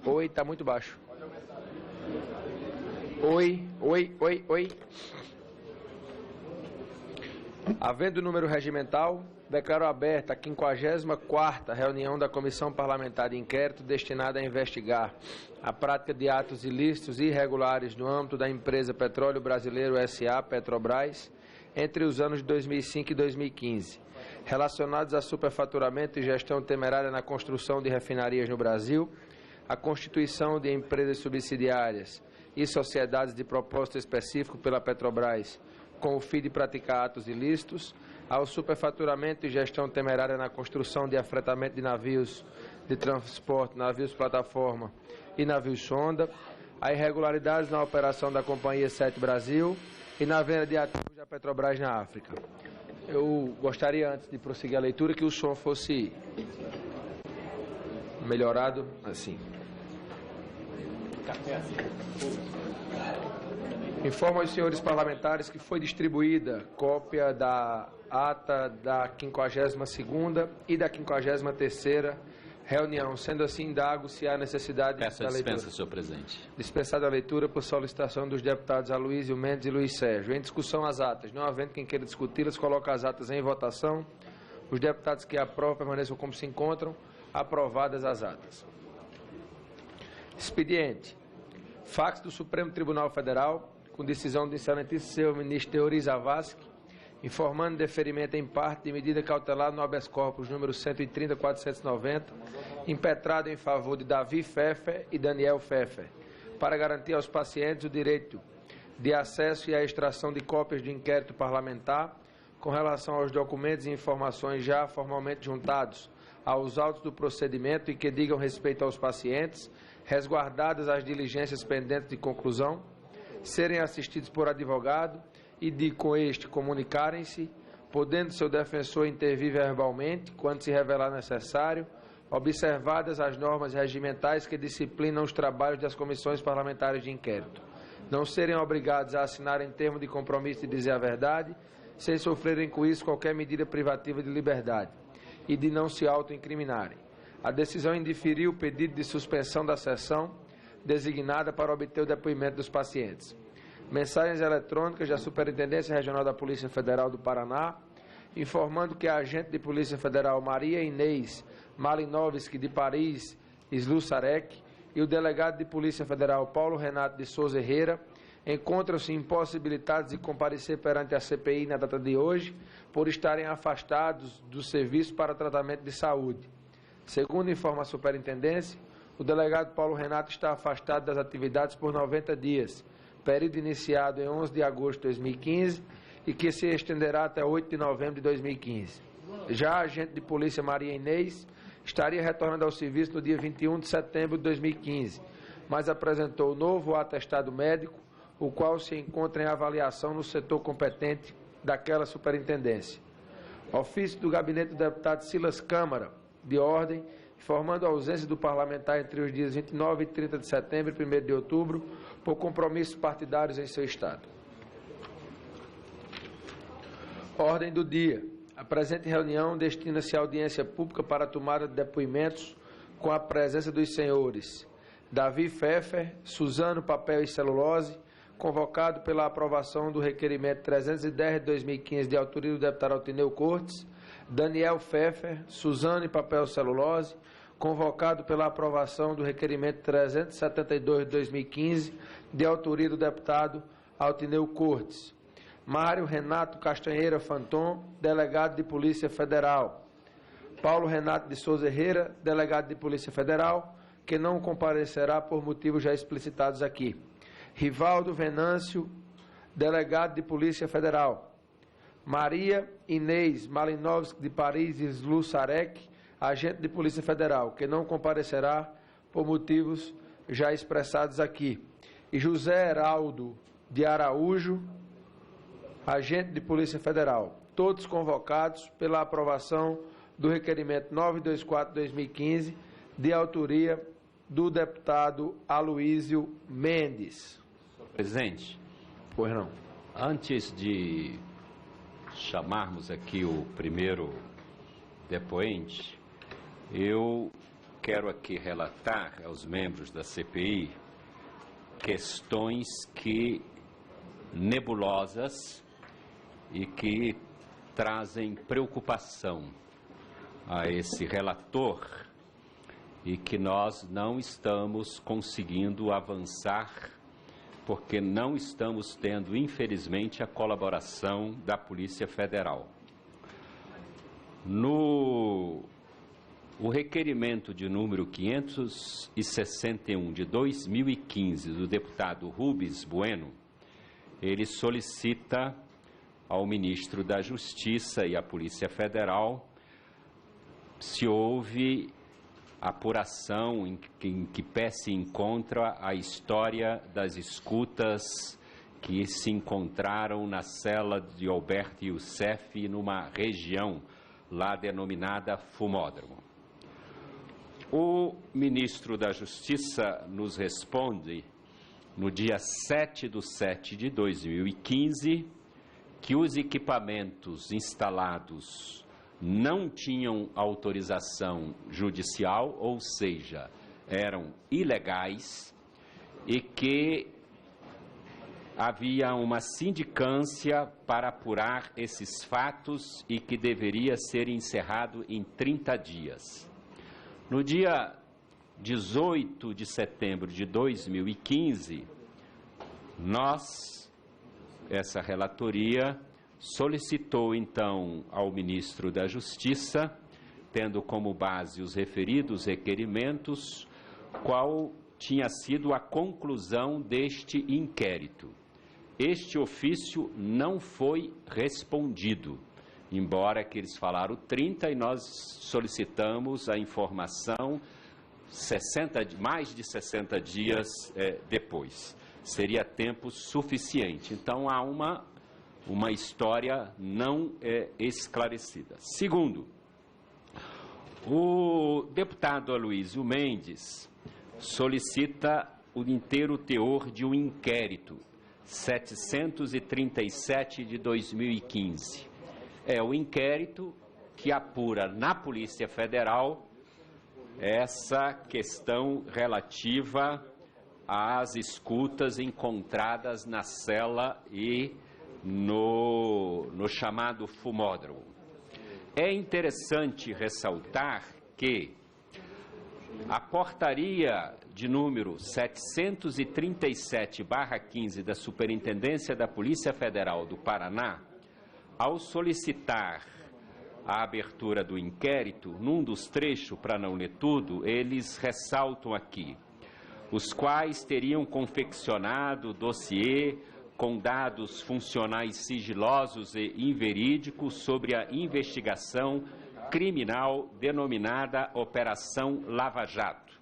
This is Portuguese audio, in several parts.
Oi, tá muito baixo. Oi. Havendo número regimental, declaro aberta a 54ª reunião da Comissão Parlamentar de Inquérito destinada a investigar a prática de atos ilícitos e irregulares no âmbito da empresa Petróleo Brasileiro S.A. Petrobras entre os anos de 2005 e 2015, relacionados a superfaturamento e gestão temerária na construção de refinarias no Brasil, a constituição de empresas subsidiárias e sociedades de propósito específico pela Petrobras com o fim de praticar atos ilícitos, ao superfaturamento e gestão temerária na construção de afretamento de navios de transporte, navios plataforma e navios sonda, a irregularidades na operação da Companhia 7 Brasil e na venda de ativos da Petrobras na África. Eu gostaria, antes de prosseguir a leitura, que o som fosse melhorado assim. Informo aos senhores parlamentares que foi distribuída cópia da ata da 52ª e da 53ª reunião. Sendo assim, indago se há necessidade da leitura. Dispensa, senhor presidente. Dispensada a leitura por solicitação dos deputados Aloysio Mendes e Luiz Sérgio. Em discussão as atas. Não havendo quem queira discuti-las, coloca as atas em votação. Os deputados que aprovam permaneçam como se encontram. Aprovadas as atas. Expediente. Fax do Supremo Tribunal Federal, com decisão do excelentíssimo senhor ministro Teori Zavascki, informando deferimento em parte de medida cautelar no habeas corpus número 130.490, impetrado em favor de Davi Pfeffer e Daniel Pfeffer, para garantir aos pacientes o direito de acesso e a extração de cópias de inquérito parlamentar com relação aos documentos e informações já formalmente juntados aos autos do procedimento e que digam respeito aos pacientes, resguardadas as diligências pendentes de conclusão, serem assistidos por advogado e de com este comunicarem-se, podendo seu defensor intervir verbalmente, quando se revelar necessário, observadas as normas regimentais que disciplinam os trabalhos das comissões parlamentares de inquérito, não serem obrigados a assinar em termo de compromisso de dizer a verdade, sem sofrerem com isso qualquer medida privativa de liberdade, e de não se autoincriminarem. A decisão indiferiu o pedido de suspensão da sessão designada para obter o depoimento dos pacientes. Mensagens eletrônicas da Superintendência Regional da Polícia Federal do Paraná, informando que a agente de Polícia Federal Maria Inês Malinovski de Paris, Slusarek, e o delegado de Polícia Federal Paulo Renato de Souza Herrera encontram-se impossibilitados de comparecer perante a CPI na data de hoje, por estarem afastados do serviço para tratamento de saúde. Segundo informa a Superintendência, o delegado Paulo Renato está afastado das atividades por 90 dias, período iniciado em 11 de agosto de 2015 e que se estenderá até 8 de novembro de 2015. Já a agente de polícia Maria Inês estaria retornando ao serviço no dia 21 de setembro de 2015, mas apresentou novo atestado médico, o qual se encontra em avaliação no setor competente daquela superintendência. Ofício do gabinete do deputado Silas Câmara, de ordem, informando a ausência do parlamentar entre os dias 29 e 30 de setembro e 1º de outubro, por compromissos partidários em seu estado. Ordem do dia. A presente reunião destina-se à audiência pública para a tomada de depoimentos com a presença dos senhores Davi Pfeffer, Suzano Papel e Celulose, convocado pela aprovação do requerimento 310 de 2015 de autoria do deputado Altineu Cortes, Daniel Pfeffer, Suzano e Papel Celulose, convocado pela aprovação do requerimento 372 de 2015 de autoria do deputado Altineu Cortes, Mário Renato Castanheira Fanton, delegado de Polícia Federal, Paulo Renato de Souza Herrera, delegado de Polícia Federal, que não comparecerá por motivos já explicitados aqui, Rivaldo Venâncio, delegado de Polícia Federal, Maria Inês Malinovski de Paris e Slusarek, agente de Polícia Federal, que não comparecerá por motivos já expressados aqui, e José Heraldo de Araújo, agente de Polícia Federal, todos convocados pela aprovação do requerimento 924/2015, de autoria do deputado Aloysio Mendes. Presidente, Pois não. antes de chamarmos aqui o primeiro depoente, eu quero aqui relatar aos membros da CPI questões nebulosas e que trazem preocupação a esse relator e que nós não estamos conseguindo avançar porque não estamos tendo, infelizmente, a colaboração da Polícia Federal. O requerimento de número 561 de 2015 do deputado Rubens Bueno, ele solicita ao ministro da Justiça e à Polícia Federal se houve apuração em que pé se encontra a história das escutas que se encontraram na cela de Alberto Youssef numa região lá denominada Fumódromo. O ministro da Justiça nos responde no dia 7/7/2015 que os equipamentos instalados não tinham autorização judicial, ou seja, eram ilegais, e que havia uma sindicância para apurar esses fatos e que deveria ser encerrado em 30 dias. No dia 18 de setembro de 2015, essa relatoria, solicitou, então, ao ministro da Justiça, tendo como base os referidos requerimentos, qual tinha sido a conclusão deste inquérito. Este ofício não foi respondido, embora que eles falaram 30 e nós solicitamos a informação mais de 60 dias depois. Seria tempo suficiente. Então, há uma história não esclarecida. Segundo, o deputado Aloysio Mendes solicita o inteiro teor de um inquérito, 737 de 2015. É o inquérito que apura na Polícia Federal essa questão relativa às escutas encontradas na cela e no chamado Fumódromo. É interessante ressaltar que a portaria de número 737/15 da Superintendência da Polícia Federal do Paraná, ao solicitar a abertura do inquérito, num dos trechos, para não ler tudo, eles ressaltam aqui, os quais teriam confeccionado dossiê com dados funcionais sigilosos e inverídicos sobre a investigação criminal denominada Operação Lava Jato.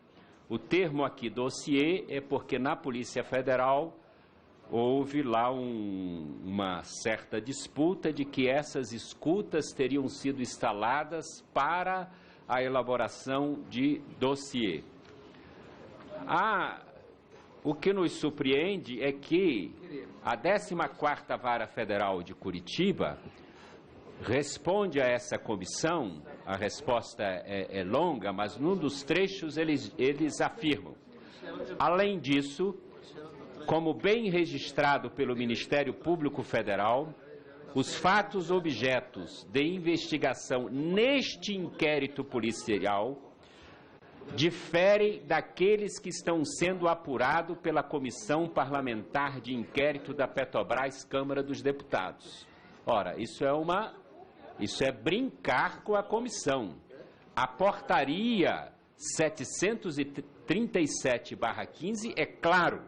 O termo aqui, dossiê, é porque na Polícia Federal houve lá uma certa disputa de que essas escutas teriam sido instaladas para a elaboração de dossiê. O que nos surpreende é que a 14ª Vara Federal de Curitiba responde a essa comissão, a resposta é longa, mas num dos trechos eles afirmam. Além disso, como bem registrado pelo Ministério Público Federal, os fatos objetos de investigação neste inquérito policial difere daqueles que estão sendo apurados pela Comissão Parlamentar de Inquérito da Petrobras, Câmara dos Deputados. Ora, isso é brincar com a comissão. A portaria 737/15 é claro.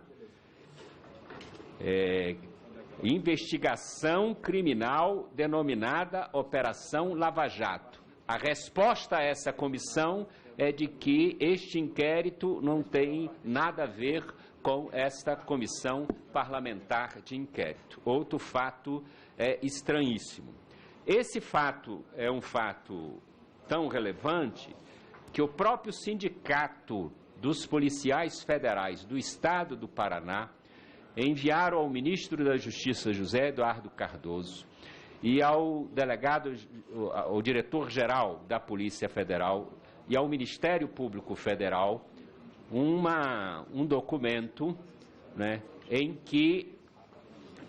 Investigação criminal denominada Operação Lava Jato. A resposta a essa comissão é de que este inquérito não tem nada a ver com esta comissão parlamentar de inquérito. Outro fato estranhíssimo. Esse fato é um fato tão relevante que o próprio Sindicato dos Policiais Federais do Estado do Paraná enviaram ao ministro da Justiça, José Eduardo Cardoso, e ao ao diretor-geral da Polícia Federal e ao Ministério Público Federal um documento, né, em que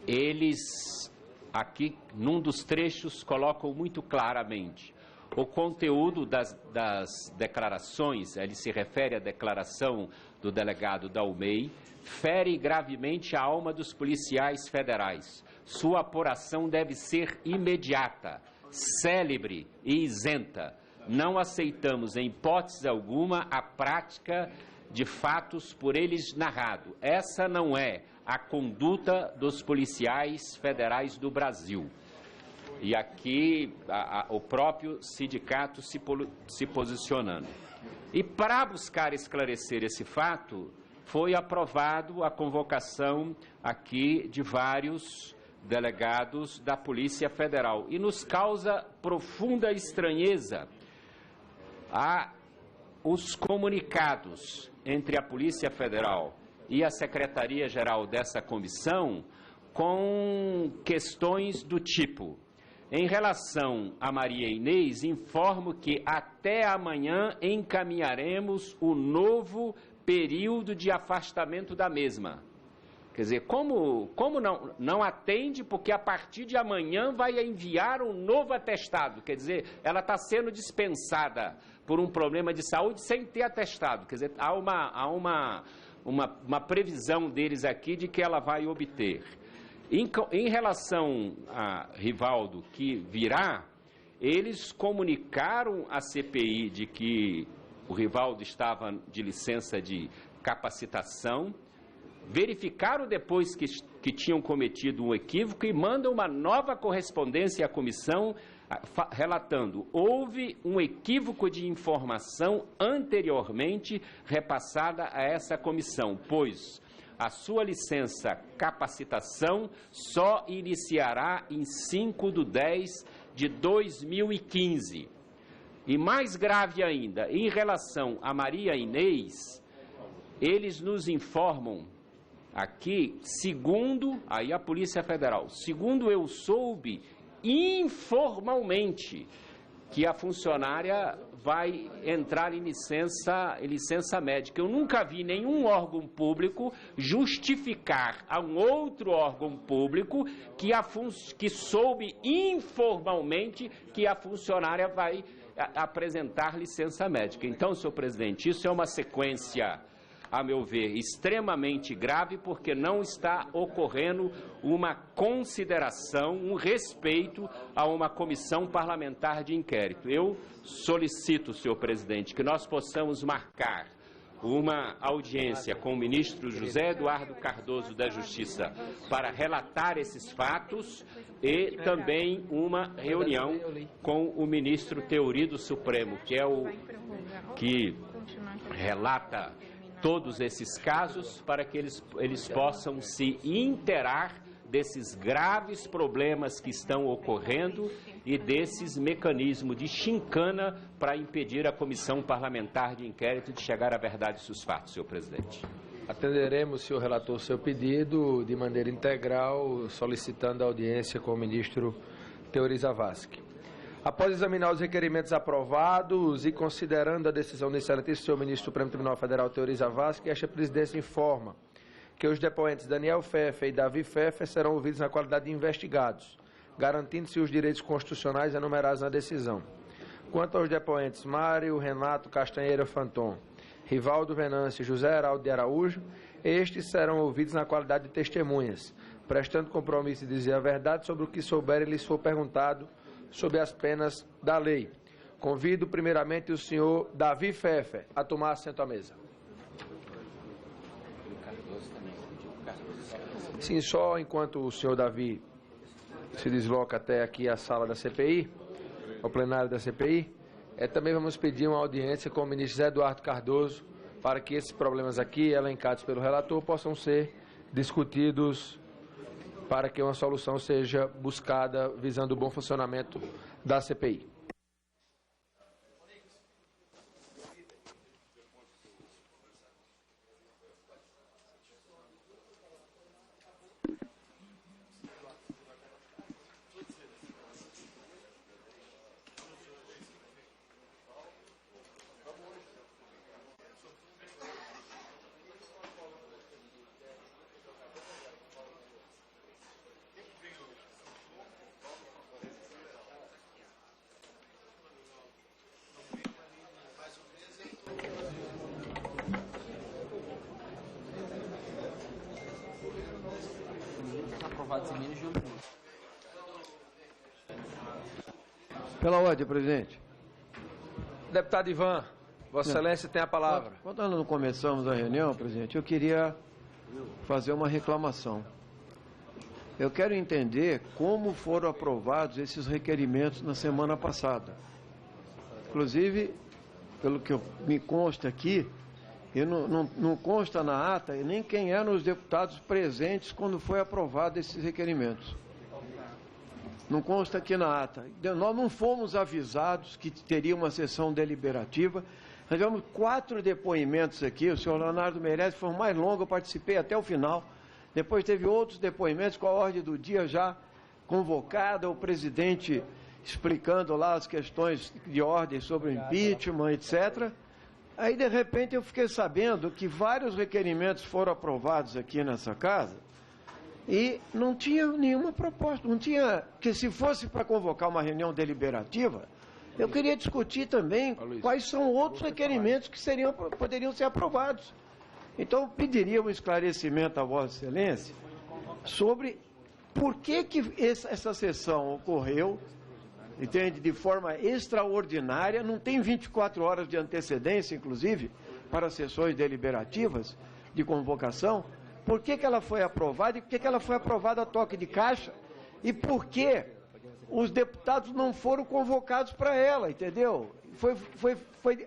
eles, aqui, num dos trechos, colocam muito claramente o conteúdo das declarações. Ele se refere à declaração do delegado Dalmei, fere gravemente a alma dos policiais federais. Sua apuração deve ser imediata, célebre e isenta. Não aceitamos, em hipótese alguma, a prática de fatos por eles narrado. Essa não é a conduta dos policiais federais do Brasil. E aqui o próprio sindicato se posicionando. E para buscar esclarecer esse fato, foi aprovado a convocação aqui de vários delegados da Polícia Federal. E nos causa profunda estranheza os comunicados entre a Polícia Federal e a Secretaria-Geral dessa comissão com questões do tipo: em relação a Maria Inês, informo que até amanhã encaminharemos o novo período de afastamento da mesma. Quer dizer, como não atende, porque a partir de amanhã vai enviar um novo atestado. Quer dizer, ela está sendo dispensada por um problema de saúde sem ter atestado. Quer dizer, há uma previsão deles aqui de que ela vai obter. Em relação a Rivaldo, que virá, eles comunicaram à CPI de que o Rivaldo estava de licença de capacitação, verificaram depois que tinham cometido um equívoco e mandam uma nova correspondência à comissão relatando: houve um equívoco de informação anteriormente repassada a essa comissão, pois a sua licença capacitação só iniciará em 5/10/2015. E mais grave ainda, em relação a Maria Inês, eles nos informam aqui, segundo aí a Polícia Federal, segundo eu soube informalmente, que a funcionária vai entrar em licença médica. Eu nunca vi nenhum órgão público justificar a um outro órgão público que soube informalmente que a funcionária vai apresentar licença médica. Então, senhor presidente, isso é uma sequência, a meu ver, extremamente grave, porque não está ocorrendo uma consideração, um respeito a uma comissão parlamentar de inquérito. Eu solicito, senhor presidente, que nós possamos marcar uma audiência com o ministro José Eduardo Cardoso da Justiça para relatar esses fatos e também uma reunião com o ministro Teori do Supremo, que é o que relata todos esses casos, para que eles possam se inteirar desses graves problemas que estão ocorrendo e desses mecanismos de chincana para impedir a comissão parlamentar de inquérito de chegar à verdade dos fatos, senhor presidente. Atenderemos, senhor relator, seu pedido de maneira integral, solicitando a audiência com o ministro Teori Zavascki. Após examinar os requerimentos aprovados e considerando a decisão do excelentíssimo senhor ministro do Supremo Tribunal Federal, Teori Zavascki, esta presidência informa que os depoentes Daniel Pfeffer e Davi Pfeffer serão ouvidos na qualidade de investigados, garantindo-se os direitos constitucionais enumerados na decisão. Quanto aos depoentes Mário Renato Castanheira Fanton, Rivaldo Venâncio e José Heraldo de Araújo, estes serão ouvidos na qualidade de testemunhas, prestando compromisso de dizer a verdade sobre o que souberem e lhes for perguntado sob as penas da lei. Convido primeiramente o senhor Davi Pfeffer a tomar assento à mesa. Sim, só enquanto o senhor Davi se desloca até aqui a sala da CPI, ao plenário da CPI, também vamos pedir uma audiência com o ministro José Eduardo Cardoso para que esses problemas aqui, elencados pelo relator, possam ser discutidos para que uma solução seja buscada visando o bom funcionamento da CPI. aprovados em menos de 1 minuto. Pela ordem, presidente. Deputado Ivan, Vossa Excelência tem a palavra. Quando nós não começamos a reunião, presidente, eu queria fazer uma reclamação. Eu quero entender como foram aprovados esses requerimentos na semana passada. Inclusive, pelo que me consta aqui, não consta na ata nem quem eram os deputados presentes quando foi aprovado esses requerimentos. Não consta aqui na ata. Nós não fomos avisados que teria uma sessão deliberativa. Nós tivemos 4 depoimentos aqui. O senhor Leonardo Meirelles foi o mais longo, eu participei até o final. Depois teve outros depoimentos com a ordem do dia já convocada, o presidente explicando lá as questões de ordem sobre o impeachment, etc. Aí, de repente, eu fiquei sabendo que vários requerimentos foram aprovados aqui nessa casa e não tinha nenhuma proposta, não tinha, que se fosse para convocar uma reunião deliberativa, eu queria discutir também quais são outros requerimentos que poderiam ser aprovados. Então, eu pediria um esclarecimento a Vossa Excelência sobre por que essa sessão ocorreu, entende, de forma extraordinária, não tem 24 horas de antecedência, inclusive, para sessões deliberativas de convocação. Por que ela foi aprovada e por que ela foi aprovada a toque de caixa e por que os deputados não foram convocados para ela, entendeu? Foi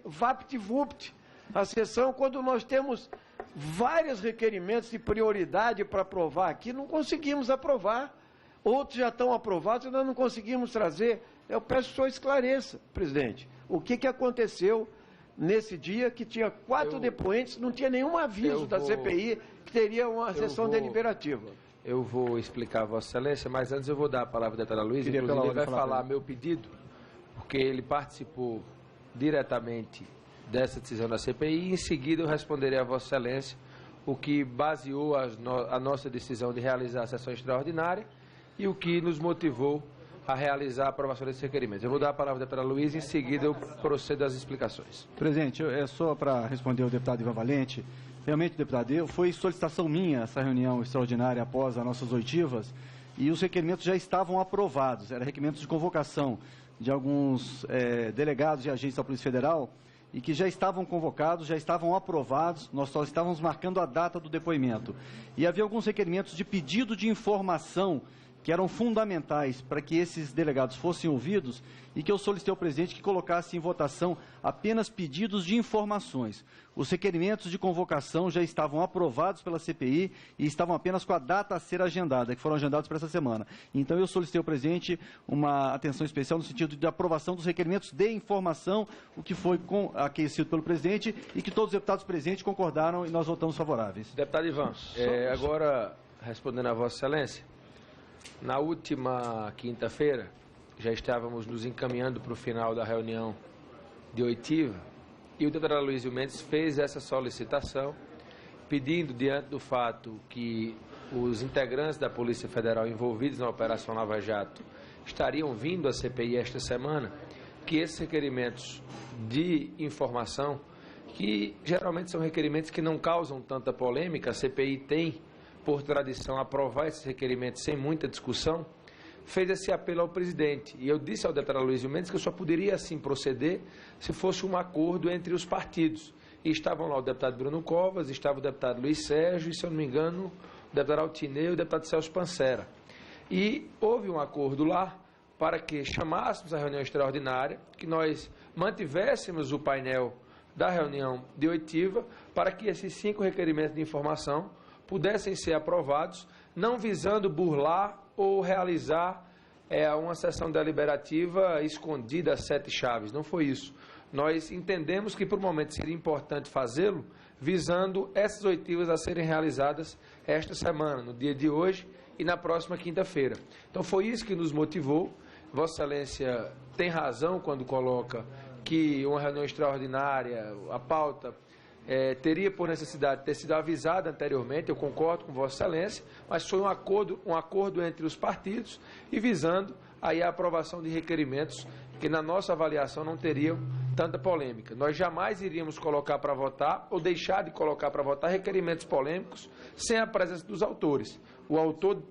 vapt-vupt a sessão, quando nós temos vários requerimentos de prioridade para aprovar aqui, não conseguimos aprovar. Outros já estão aprovados e nós não conseguimos trazer. Eu peço que o senhor esclareça, presidente, o que aconteceu nesse dia que tinha 4 depoentes, não tinha nenhum aviso da CPI que teria uma sessão deliberativa. Eu vou explicar a Vossa Excelência, mas antes eu vou dar a palavra ao deputado Luiz, inclusive ele vai falar meu pedido, porque ele participou diretamente dessa decisão da CPI, e em seguida eu responderei a Vossa Excelência o que baseou a nossa decisão de realizar a sessão extraordinária e o que nos motivou a realizar a aprovação desses requerimentos. Eu vou dar a palavra ao deputado Luiz, em seguida eu procedo às explicações. Presidente, é só para responder ao deputado Ivan Valente. Realmente, deputado, foi solicitação minha essa reunião extraordinária após as nossas oitivas, e os requerimentos já estavam aprovados. Eram requerimentos de convocação de alguns delegados e agentes da Polícia Federal, e que já estavam convocados, já estavam aprovados, nós só estávamos marcando a data do depoimento. E havia alguns requerimentos de pedido de informação que eram fundamentais para que esses delegados fossem ouvidos e que eu solicitei ao presidente que colocasse em votação apenas pedidos de informações. Os requerimentos de convocação já estavam aprovados pela CPI e estavam apenas com a data a ser agendada, que foram agendados para essa semana. Então, eu solicitei ao presidente uma atenção especial no sentido de aprovação dos requerimentos de informação, o que foi aquecido pelo presidente e que todos os deputados presentes concordaram e nós votamos favoráveis. Deputado Ivan, agora, respondendo a Vossa Excelência, na última quinta-feira, já estávamos nos encaminhando para o final da reunião de oitiva, e o deputado Aloysio Mendes fez essa solicitação, pedindo, diante do fato que os integrantes da Polícia Federal envolvidos na Operação Lava Jato estariam vindo à CPI esta semana, que esses requerimentos de informação, que geralmente são requerimentos que não causam tanta polêmica, a CPI tem por tradição, aprovar esses requerimentos sem muita discussão, fez esse apelo ao presidente. E eu disse ao deputado Aloysio Mendes que eu só poderia assim proceder se fosse um acordo entre os partidos. E estavam lá o deputado Bruno Covas, estava o deputado Luiz Sérgio e, se eu não me engano, o deputado Altinei e o deputado Celso Pancera. E houve um acordo lá para que chamássemos a reunião extraordinária, que nós mantivéssemos o painel da reunião de oitiva, para que esses 5 requerimentos de informação pudessem ser aprovados, não visando burlar ou realizar uma sessão deliberativa escondida a 7 chaves. Não foi isso. Nós entendemos que, por um momento, seria importante fazê-lo, visando essas oitivas a serem realizadas esta semana, no dia de hoje e na próxima quinta-feira. Então, foi isso que nos motivou. Vossa Excelência tem razão quando coloca que uma reunião extraordinária, a pauta, teria por necessidade ter sido avisada anteriormente, eu concordo com Vossa Excelência, mas foi um acordo entre os partidos e visando aí a aprovação de requerimentos que, na nossa avaliação, não teriam tanta polêmica. Nós jamais iríamos colocar para votar ou deixar de colocar para votar requerimentos polêmicos sem a presença dos autores. O autor de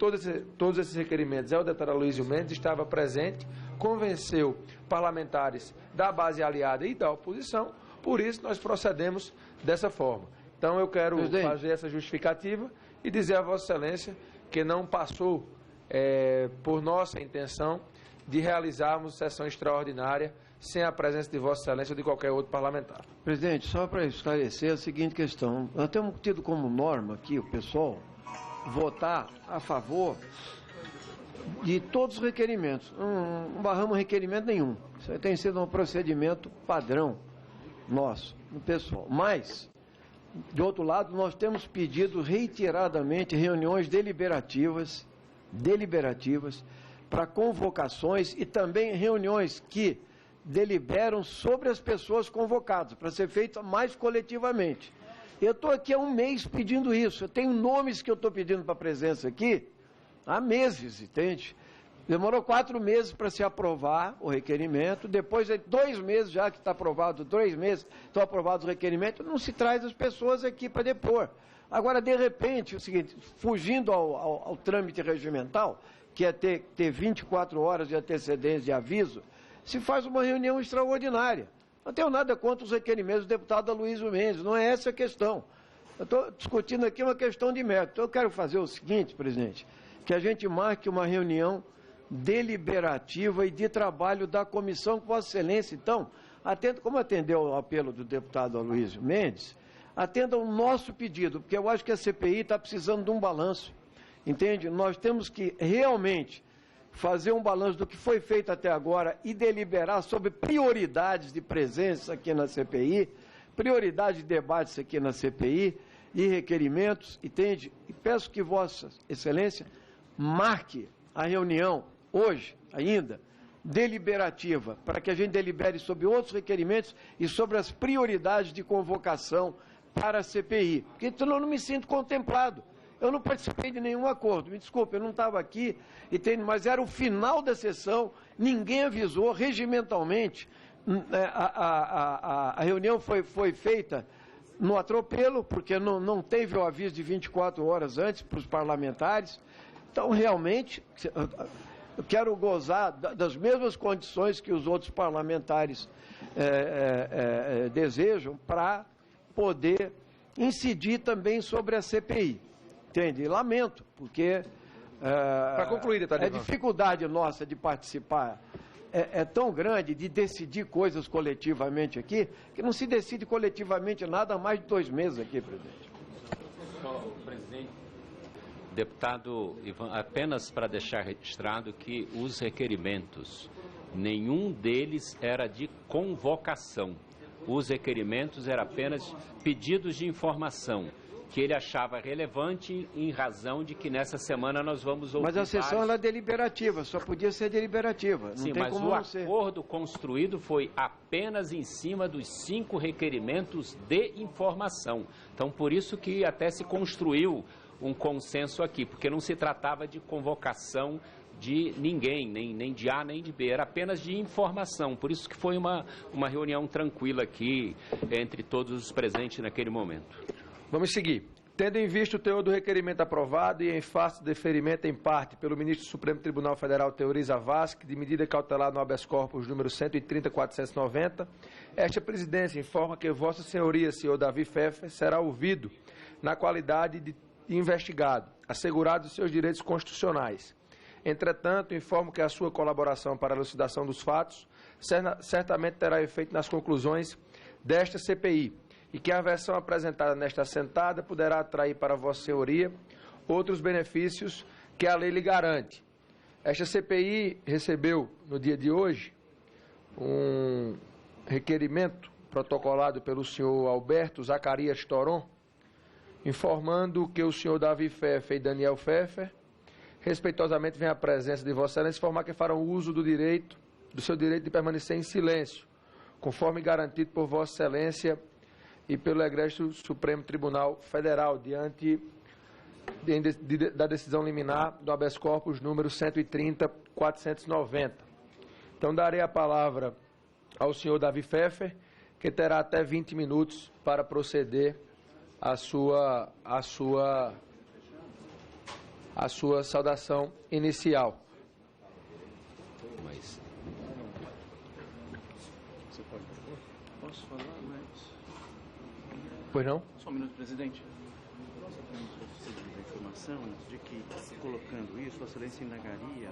todos esses requerimentos é o deputado Aloysio Mendes, estava presente, convenceu parlamentares da base aliada e da oposição, por isso nós procedemos dessa forma. Então eu quero fazer essa justificativa e dizer a Vossa Excelência que não passou por nossa intenção de realizarmos sessão extraordinária sem a presença de Vossa Excelência ou de qualquer outro parlamentar. Presidente, só para esclarecer a seguinte questão. Nós temos tido como norma aqui, o pessoal, votar a favor de todos os requerimentos. Não barramos requerimento nenhum. Isso tem sido um procedimento padrão nosso, do pessoal. Mas, de outro lado, nós temos pedido reiteradamente reuniões deliberativas para convocações e também reuniões que deliberam sobre as pessoas convocadas, para ser feita mais coletivamente. Eu estou aqui há um mês pedindo isso, eu tenho nomes que eu estou pedindo para presença aqui há meses, entende? Demorou 4 meses para se aprovar o requerimento, depois de 2 meses já que está aprovado, 3 meses estão aprovados o requerimento, não se traz as pessoas aqui para depor. Agora, de repente, o seguinte, fugindo ao trâmite regimental, que é ter 24 horas de antecedência de aviso, se faz uma reunião extraordinária. Não tenho nada contra os requerimentos do deputado Aloysio Mendes, não é essa a questão. Eu estou discutindo aqui uma questão de mérito. Então, eu quero fazer o seguinte, presidente, que a gente marque uma reunião deliberativa e de trabalho da comissão com Vossa Excelência. Então, como atendeu ao apelo do deputado Aloysio Mendes, atenda ao nosso pedido, porque eu acho que a CPI está precisando de um balanço, entende? Nós temos que realmente fazer um balanço do que foi feito até agora e deliberar sobre prioridades de presença aqui na CPI, prioridade de debates aqui na CPI e requerimentos, entende? E peço que Vossa Excelência marque a reunião hoje ainda, deliberativa, para que a gente delibere sobre outros requerimentos e sobre as prioridades de convocação para a CPI, porque senão eu não me sinto contemplado. Eu não participei de nenhum acordo, me desculpe, eu não estava aqui, mas era o final da sessão, ninguém avisou regimentalmente, a reunião foi feita no atropelo, porque não teve o aviso de 24 horas antes para os parlamentares. Então, realmente, eu quero gozar das mesmas condições que os outros parlamentares desejam para poder incidir também sobre a CPI. Entende? Lamento, porque para concluir, a dificuldade nossa de participar é tão grande, de decidir coisas coletivamente aqui, que não se decide coletivamente nada há mais de 2 meses aqui, presidente. Presidente, deputado Ivan, apenas para deixar registrado que os requerimentos, nenhum deles era de convocação. Os requerimentos eram apenas pedidos de informação, que ele achava relevante em razão de que nessa semana nós vamos ouvir. Mas a sessão ela é deliberativa, só podia ser deliberativa. Sim, mas o acordo construído foi apenas em cima dos 5 requerimentos de informação. Então, por isso que até se construiu um consenso aqui, porque não se tratava de convocação de ninguém, nem de A nem de B, era apenas de informação. Por isso que foi uma reunião tranquila aqui entre todos os presentes naquele momento. Vamos seguir. Tendo em vista o teor do requerimento aprovado e em face do deferimento em parte pelo ministro do Supremo Tribunal Federal, Teoriza Vasque, de medida cautelar no habeas corpus número 130.490, esta presidência informa que Vossa Senhoria, senhor Davi Pfeffer, será ouvido na qualidade de investigado, assegurados os seus direitos constitucionais. Entretanto, informo que a sua colaboração para a elucidação dos fatos certamente terá efeito nas conclusões desta CPI, e que a versão apresentada nesta assentada poderá atrair para Vossa Senhoria outros benefícios que a lei lhe garante. Esta CPI recebeu, no dia de hoje, um requerimento protocolado pelo senhor Alberto Zacarias Toron, informando que o senhor Davi Pfeffer e Daniel Pfeffer, respeitosamente, vêm à presença de Vossa Excelência informar que farão uso do seu direito de permanecer em silêncio, conforme garantido por Vossa Excelência e pelo Egrégio Supremo Tribunal Federal, diante da decisão liminar do habeas corpus número 130.490. Então, darei a palavra ao senhor Davi Pfeffer, que terá até 20 minutos para proceder à sua saudação inicial. Posso falar, mas... Pois não? Só um minuto, presidente. Nós temos a informação de que, colocando isso, Vossa Excelência indagaria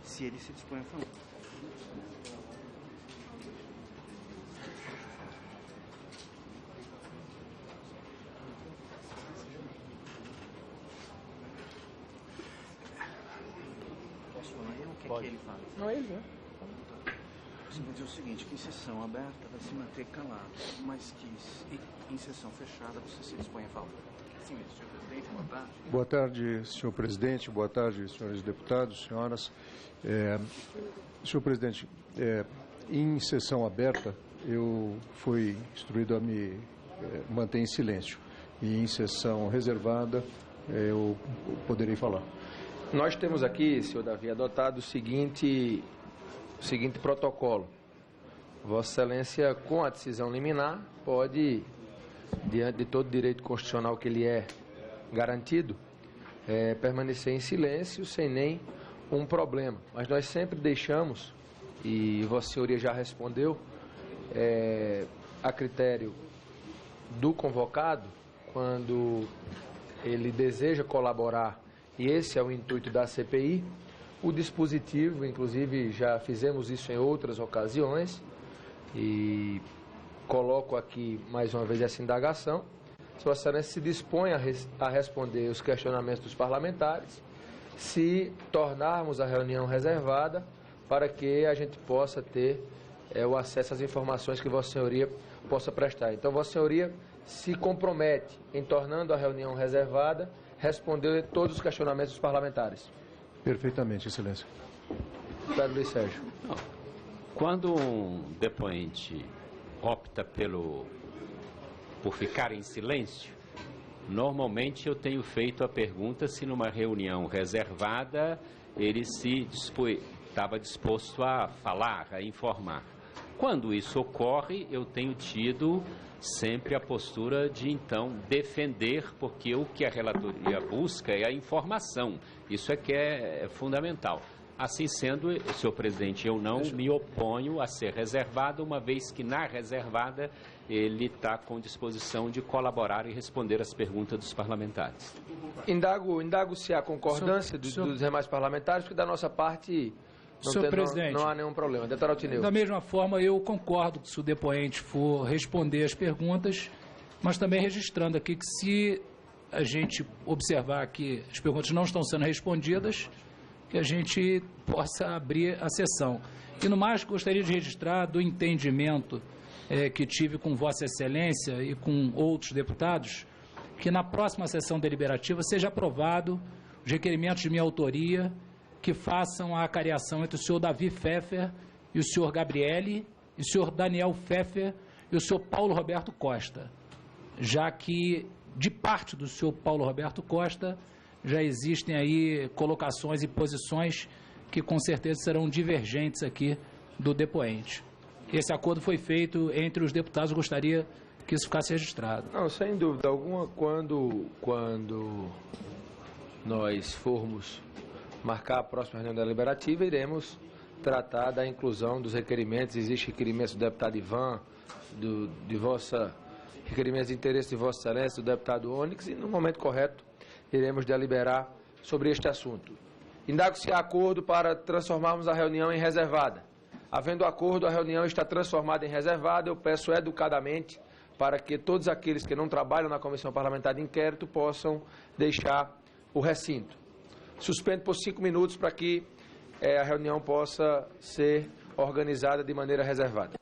se ele se dispõe a falar. Posso falar? Eu? O que é que ele fala? Não é ele, né? Você vai dizer o seguinte, que em sessão aberta vai se manter calado, mas que em sessão fechada você se dispõe a falar. Sim, senhor presidente, boa tarde. Boa tarde, senhor presidente, boa tarde, senhores deputados, senhoras. Senhor presidente, em sessão aberta eu fui instruído a me manter em silêncio e em sessão reservada eu poderei falar. Nós temos aqui, senhor Davi, adotado o seguinte protocolo. Vossa Excelência, com a decisão liminar, pode, diante de todo o direito constitucional que lhe é garantido, permanecer em silêncio sem nem um problema. Mas nós sempre deixamos, e Vossa Senhoria já respondeu, a critério do convocado, quando ele deseja colaborar, e esse é o intuito da CPI, o dispositivo, inclusive já fizemos isso em outras ocasiões, e coloco aqui mais uma vez essa indagação. Vossa Excelência se dispõe a responder os questionamentos dos parlamentares, se tornarmos a reunião reservada, para que a gente possa ter o acesso às informações que Vossa Senhoria possa prestar. Então, Vossa Senhoria se compromete em tornando a reunião reservada, responder todos os questionamentos dos parlamentares. Perfeitamente, Excelência. Pedro Luiz Sérgio. Quando um depoente opta por ficar em silêncio, normalmente eu tenho feito a pergunta se numa reunião reservada ele estava disposto a falar, a informar. Quando isso ocorre, eu tenho tido sempre a postura de, então, defender, porque o que a relatoria busca é a informação. Isso é que é fundamental. Assim sendo, senhor presidente, eu não me oponho a ser reservado, uma vez que na reservada ele está com disposição de colaborar e responder as perguntas dos parlamentares. Indago se há concordância dos demais parlamentares, porque da nossa parte não há nenhum problema. Deputado Altineu. Da mesma forma, eu concordo que se o depoente for responder as perguntas, mas também registrando aqui que se a gente observar que as perguntas não estão sendo respondidas, que a gente possa abrir a sessão. E no mais, gostaria de registrar do entendimento que tive com Vossa Excelência e com outros deputados, que na próxima sessão deliberativa seja aprovado os requerimentos de minha autoria que façam a acariação entre o senhor Davi Pfeffer e o senhor Gabriele, e o senhor Daniel Pfeffer e o senhor Paulo Roberto Costa, já que de parte do senhor Paulo Roberto Costa já existem aí colocações e posições que com certeza serão divergentes aqui do depoente. Esse acordo foi feito entre os deputados, eu gostaria que isso ficasse registrado. Não, sem dúvida alguma, quando nós formos marcar a próxima reunião deliberativa, iremos tratar da inclusão dos requerimentos. Existem requerimentos do deputado Ivan, requerimentos de interesse de Vossa Excelência, do deputado Onyx, e no momento correto iremos deliberar sobre este assunto. Indago se há acordo para transformarmos a reunião em reservada. Havendo acordo, a reunião está transformada em reservada. Eu peço educadamente para que todos aqueles que não trabalham na Comissão Parlamentar de Inquérito possam deixar o recinto. Suspendo por 5 minutos para que a reunião possa ser organizada de maneira reservada.